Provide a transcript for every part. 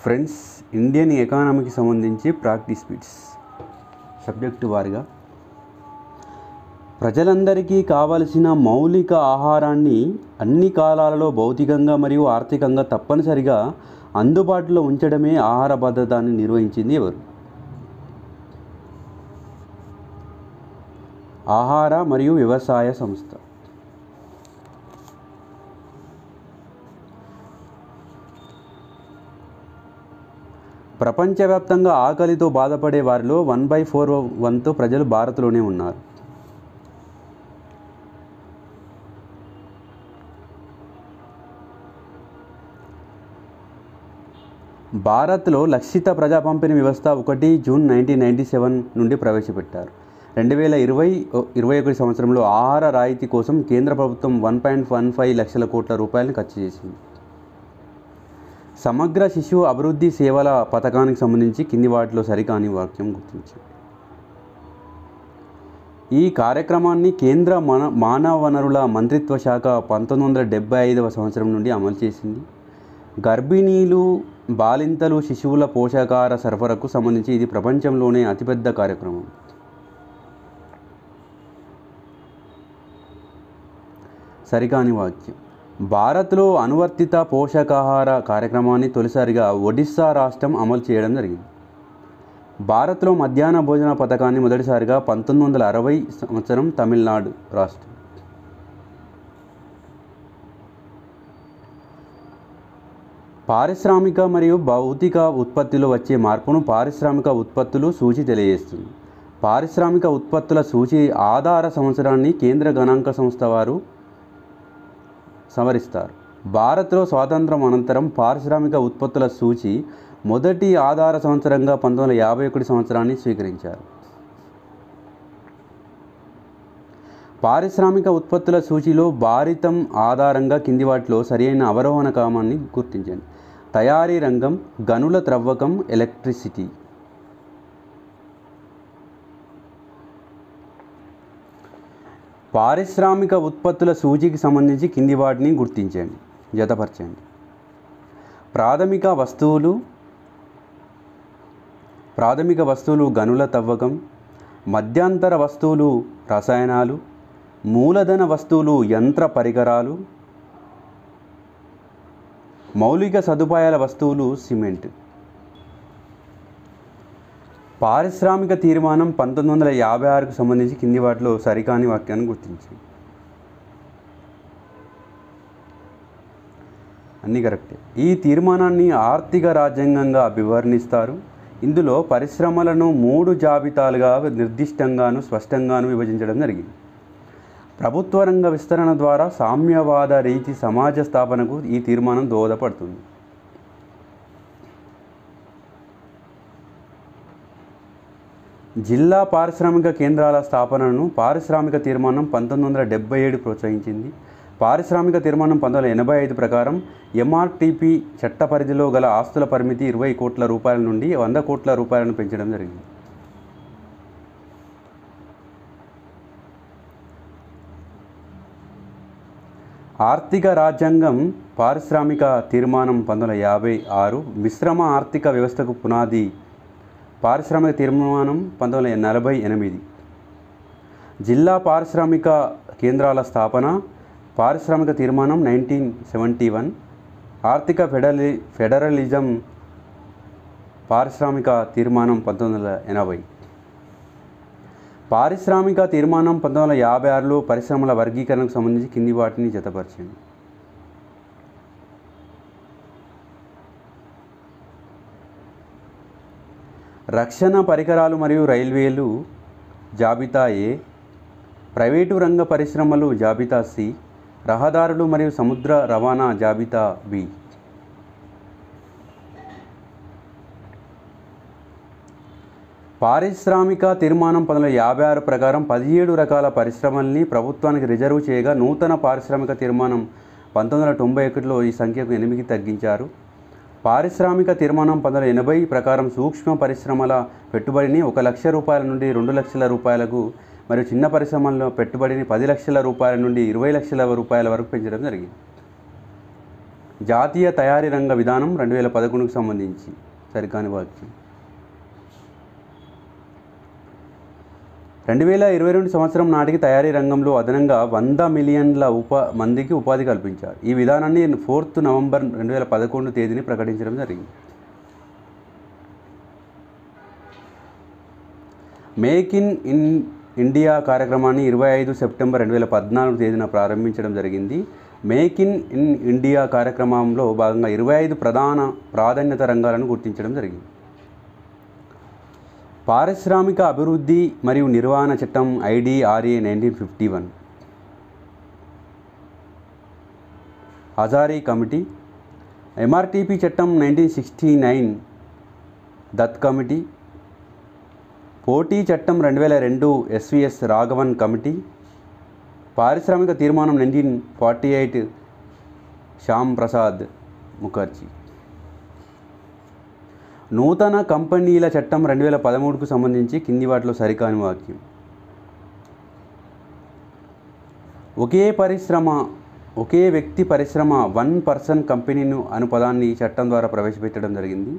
Friends, Indian ఎకానమీకి సంబంధించి practice bits subject వారిగా ప్రజలందరికీ కావలసిన మౌలిక ఆహారాన్ని అన్ని కాలాలలో భౌతికంగా మరియు ఆర్థికంగా తప్పనిసరిగా అందుబాటులో ఉంచడమే ఆహార భద్రతని నిర్వహించింది ఎవరు? ఆహార మరియు వ్యవసాయ సంస్థ. ప్రపంచవ్యాప్తంగా ఆకలితో బాధపడే వారిలో 1/4 వంతు ప్రజలు భారత్లోనే ఉన్నారు. భారత్లో లక్షిత ప్రజా పంపిణీ వ్యవస్థ 1 జూన్ 1997 నుండి ప్రవేశపెట్టారు. 2020-21 సంవత్సరంలో ఆహార రాయితీ కోసం కేంద్ర ప్రభుత్వం 1.15 లక్షల కోట్ల రూపాయలను ఖర్చు చేసింది. సమగ్ర శిశు అభివృద్ధి సేవల పథకానికి సంబంధించి కింది వాటిలో సరికాని వాక్యం గుర్తించండి. ఈ కార్యక్రమాన్ని కేంద్ర మానవ వనరుల మంత్రిత్వ శాఖ 1975వ సంవత్సరం నుండి అమలు చేసింది. గర్భిణీలు, బాలింతలు, శిశువుల పోషకాహార సరఫరాకు సంబంధించి ఇది ప్రపంచంలోనే అతిపెద్ద కార్యక్రమం. సరికాని వాక్యం. భారత్లో అనువర్తిత పోషకాహార కార్యక్రమాన్ని తొలిసారిగా ఒడిస్సా రాష్ట్రం అమలు చేయడం జరిగింది. భారత్లో మధ్యాహ్న భోజన పథకాన్ని మొదటిసారిగా 1960 సంవత్సరం తమిళనాడు రాష్ట్రం. పారిశ్రామిక మరియు భౌతిక ఉత్పత్తిలో వచ్చే మార్పును పారిశ్రామిక ఉత్పత్తులు సూచి తెలియజేస్తుంది. పారిశ్రామిక ఉత్పత్తుల సూచి ఆధార సంవత్సరాన్ని కేంద్ర గణాంక సంస్థ వారు సవరిస్తారు. భారత్లో స్వాతంత్రం అనంతరం పారిశ్రామిక ఉత్పత్తుల సూచి మొదటి ఆధార సంవత్సరంగా 1951 సంవత్సరాన్ని స్వీకరించారు. పారిశ్రామిక ఉత్పత్తుల సూచిలో భారితం ఆధారంగా కింది వాటిలో సరైన అవరోహణ క్రమాన్ని గుర్తించండి. తయారీ రంగం, గనుల త్రవ్వకం, ఎలక్ట్రిసిటీ. పారిశ్రామిక ఉత్పత్తుల సూచికి సంబంధించి కింది వాటిని గుర్తించండి, జతపరచండి. ప్రాథమిక వస్తువులు గనుల తవ్వకం, మధ్యంతర వస్తువులు రసాయనాలు, మూలధన వస్తువులు యంత్ర పరికరాలు, మౌలిక సదుపాయాల వస్తువులు సిమెంట్. పారిశ్రామిక తీర్మానం 1956కు సంబంధించి కింది వాటిలో సరికాని వాక్యాన్ని గుర్తించండి. అన్నీ కరెక్టే. ఈ తీర్మానాన్ని ఆర్థిక రాజ్యాంగంగా అభివర్ణిస్తారు. ఇందులో పరిశ్రమలను 3 జాబితాలుగా నిర్దిష్టంగాను స్పష్టంగాను విభజించడం జరిగింది. ప్రభుత్వ రంగ విస్తరణ ద్వారా సామ్యవాద రీతి సమాజ స్థాపనకు ఈ తీర్మానం దోహదపడుతుంది. జిల్లా పారిశ్రామిక కేంద్రాల స్థాపనను పారిశ్రామిక తీర్మానం 1977 ప్రోత్సహించింది. పారిశ్రామిక తీర్మానం 1985 ప్రకారం ఎంఆర్టీపీ చట్ట పరిధిలో గల ఆస్తుల పరిమితి 20 కోట్ల రూపాయల నుండి 100 కోట్ల రూపాయలను పెంచడం జరిగింది. ఆర్థిక రాజ్యాంగం పారిశ్రామిక తీర్మానం 1956 మిశ్రమ ఆర్థిక వ్యవస్థకు పునాది. పారిశ్రామిక తీర్మానం 1948. జిల్లా పారిశ్రామిక కేంద్రాల స్థాపన పారిశ్రామిక తీర్మానం 1971. ఆర్థిక ఫెడరలిజం పారిశ్రామిక తీర్మానం 1980. పారిశ్రామిక తీర్మానం 1956లో పరిశ్రమల వర్గీకరణకు సంబంధించి కింది వాటిని జతపరచండి. రక్షణ పరికరాలు మరియు రైల్వేలు జాబితా ఏ, ప్రైవేటు రంగ పరిశ్రమలు జాబితా సి, రహదారులు మరియు సముద్ర రవాణా జాబితా బి. పారిశ్రామిక తీర్మానం 1956 ప్రకారం 17 రకాల పరిశ్రమల్ని ప్రభుత్వానికి రిజర్వ్ చేయగా నూతన పారిశ్రామిక తీర్మానం 1991లో ఈ సంఖ్యకు 8 తగ్గించారు. పారిశ్రామిక తీర్మానం 1980 ప్రకారం సూక్ష్మ పరిశ్రమల పెట్టుబడిని 1 లక్ష రూపాయల నుండి 2 లక్షల రూపాయలకు మరియు చిన్న పరిశ్రమల్లో పెట్టుబడిని 10 లక్షల రూపాయల నుండి 20 లక్షల రూపాయల వరకు పెంచడం జరిగింది. జాతీయ తయారీ రంగ విధానం 2011కు సంబంధించి సరికాని వాక్యం. 2022 సంవత్సరం నాటికి తయారీ రంగంలో అదనంగా 100 మిలియన్ల మందికి ఉపాధి కల్పించారు. ఈ విధానాన్ని 4 నవంబర్ 2011 తేదీని ప్రకటించడం జరిగింది. మేక్ ఇన్ ఇండియా కార్యక్రమాన్ని 25 సెప్టెంబర్ 2014 తేదీన ప్రారంభించడం జరిగింది. మేక్ ఇన్ ఇండియా కార్యక్రమంలో భాగంగా 25 ప్రధాన ప్రాధాన్యత రంగాలను గుర్తించడం జరిగింది. పారిశ్రామిక అభివృద్ధి మరియు నిర్వహణ చట్టం IDRA 1951. హజారీ కమిటీ. MRTP చట్టం 1969 దత్ కమిటీ. పోటీ చట్టం 2002 SVS రాఘవన్ కమిటీ. పారిశ్రామిక తీర్మానం 1948 శ్యామ్ ప్రసాద్ ముఖర్జీ. నూతన కంపెనీల చట్టం 2013కు సంబంధించి కింది వాటిలో సరికాని వాక్యం. ఒకే వ్యక్తి పరిశ్రమ 1 పర్సన్ కంపెనీను అను పదాన్ని ఈ చట్టం ద్వారా ప్రవేశపెట్టడం జరిగింది.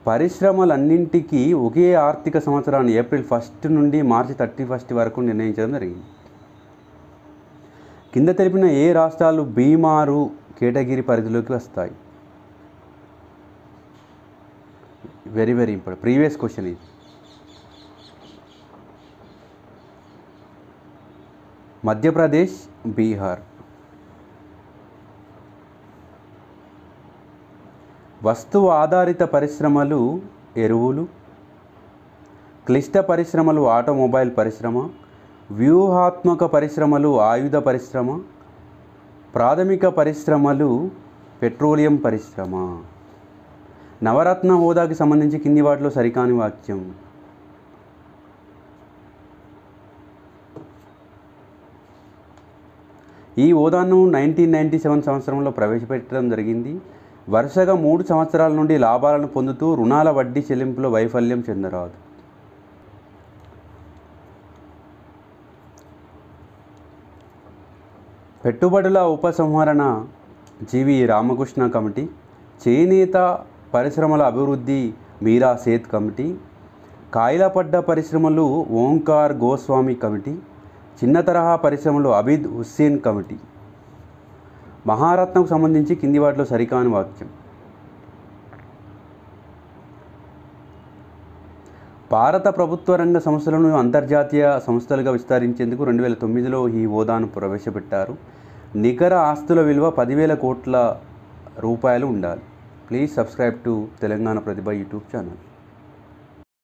పరిశ్రమలన్నింటికీ ఒకే ఆర్థిక సంవత్సరాన్ని ఏప్రిల్ 1 నుండి మార్చి 31 వరకు నిర్ణయించడం జరిగింది. కింద తెలిపిన ఏ రాష్ట్రాలు బీమారు కేటగిరీ పరిధిలోకి వస్తాయి? వెరీ ఇంపార్టెంట్ ప్రీవియస్ క్వశ్చన్ ఇది. మధ్యప్రదేశ్, బీహార్. వస్తువు ఆధారిత పరిశ్రమలు ఎరువులు. క్లిష్ట పరిశ్రమలు ఆటోమొబైల్ పరిశ్రమ. వ్యూహాత్మక పరిశ్రమలు ఆయుధ పరిశ్రమ. ప్రాథమిక పరిశ్రమలు పెట్రోలియం పరిశ్రమ. నవరత్న హోదాకి సంబంధించి కింది వాటిలో సరికాని వాక్యం. ఈ హోదాను 1997 సంవత్సరంలో ప్రవేశపెట్టడం జరిగింది. వరుసగా 3 సంవత్సరాల నుండి లాభాలను పొందుతూ రుణాల వడ్డీ చెల్లింపులో వైఫల్యం చెందరాదు. పెట్టుబడుల ఉపసంహరణ జీవి రామకృష్ణ కమిటీ. చేనేత పరిశ్రమల అభివృద్ధి మీరా సేత్ కమిటీ. కాయిలపడ్డ పరిశ్రమలు ఓంకార్ గోస్వామి కమిటీ. చిన్న తరహా పరిశ్రమలు అబిద్ హుస్సేన్ కమిటీ. మహారత్నకు సంబంధించి కింది వాటిలో సరికాని వాక్యం. భారత ప్రభుత్వ రంగ సంస్థలను అంతర్జాతీయ సంస్థలుగా విస్తరించేందుకు 2009లో ఈ హోదాను ప్రవేశపెట్టారు. నికర ఆస్తుల విలువ 10,000 కోట్ల రూపాయలు ఉండాలి. Please subscribe to Telangana Pratibha YouTube channel.